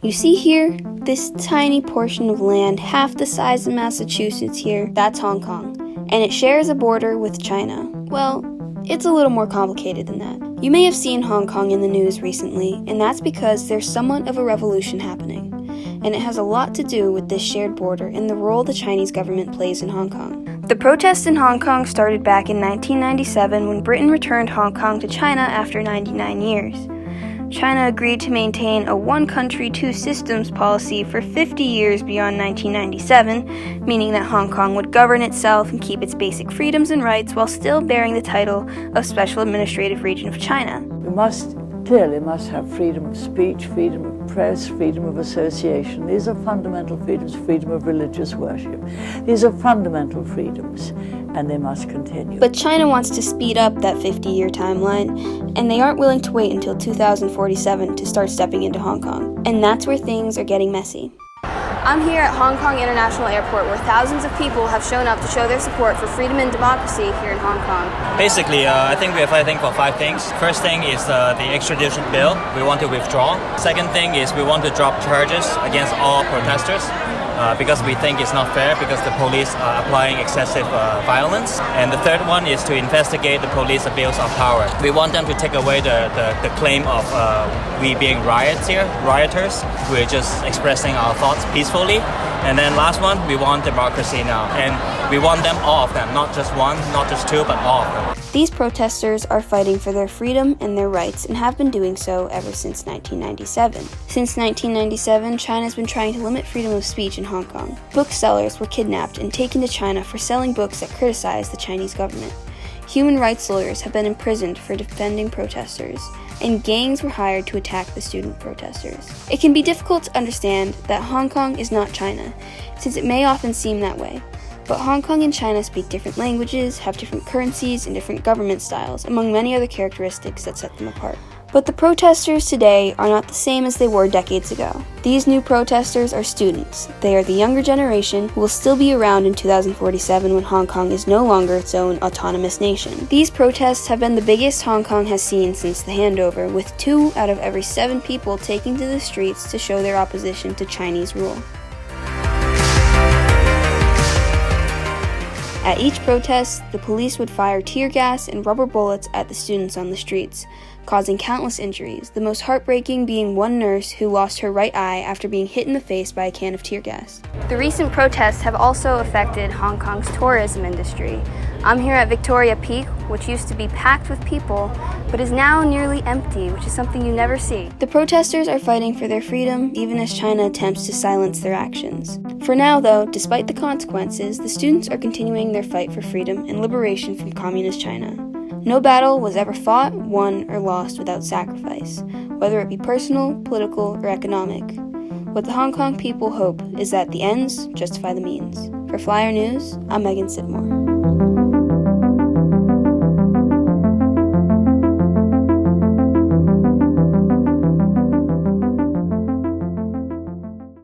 You see here, this tiny portion of land, half the size of Massachusetts here, that's Hong Kong. And it shares a border with China. Well, it's a little more complicated than that. You may have seen Hong Kong in the news recently, and that's because there's somewhat of a revolution happening. And it has a lot to do with this shared border and the role the Chinese government plays in Hong Kong. The protests in Hong Kong started back in 1997 when Britain returned Hong Kong to China after 99 years. China agreed to maintain a one country, two systems policy for 50 years beyond 1997, meaning that Hong Kong would govern itself and keep its basic freedoms and rights while still bearing the title of Special Administrative Region of China. We must have freedom of speech, freedom of press, freedom of association. These are fundamental freedoms, freedom of religious worship. These are fundamental freedoms, and they must continue. But China wants to speed up that 50-year timeline, and they aren't willing to wait until 2047 to start stepping into Hong Kong. And that's where things are getting messy. I'm here at Hong Kong International Airport, where thousands of people have shown up to show their support for freedom and democracy here in Hong Kong. Basically, I think we are fighting for 5 things. First thing is the extradition bill. We want to withdraw. Second thing is we want to drop charges against all protesters. Because we think it's not fair because the police are applying excessive violence. And the third one is to investigate the police abuse of power. We want them to take away the claim of we being rioters. We're just expressing our thoughts peacefully. And then last one, we want democracy now. And we want them, all of them, not just one, not just two, but all of them. These protesters are fighting for their freedom and their rights and have been doing so ever since 1997. Since 1997, China's been trying to limit freedom of speech in Hong Kong. Booksellers were kidnapped and taken to China for selling books that criticize the Chinese government. Human rights lawyers have been imprisoned for defending protesters, and gangs were hired to attack the student protesters. It can be difficult to understand that Hong Kong is not China, since it may often seem that way. But Hong Kong and China speak different languages, have different currencies, and different government styles, among many other characteristics that set them apart. But the protesters today are not the same as they were decades ago. These new protesters are students. They are the younger generation who will still be around in 2047 when Hong Kong is no longer its own autonomous nation. These protests have been the biggest Hong Kong has seen since the handover, with 2 out of every 7 people taking to the streets to show their opposition to Chinese rule. At each protest, the police would fire tear gas and rubber bullets at the students on the streets, causing countless injuries, the most heartbreaking being one nurse who lost her right eye after being hit in the face by a can of tear gas. The recent protests have also affected Hong Kong's tourism industry. I'm here at Victoria Peak, which used to be packed with people, but is now nearly empty, which is something you never see. The protesters are fighting for their freedom, even as China attempts to silence their actions. For now, though, despite the consequences, the students are continuing their fight for freedom and liberation from communist China. No battle was ever fought, won, or lost without sacrifice, whether it be personal, political, or economic. What the Hong Kong people hope is that the ends justify the means. For Flyer News, I'm Megan Sidmore.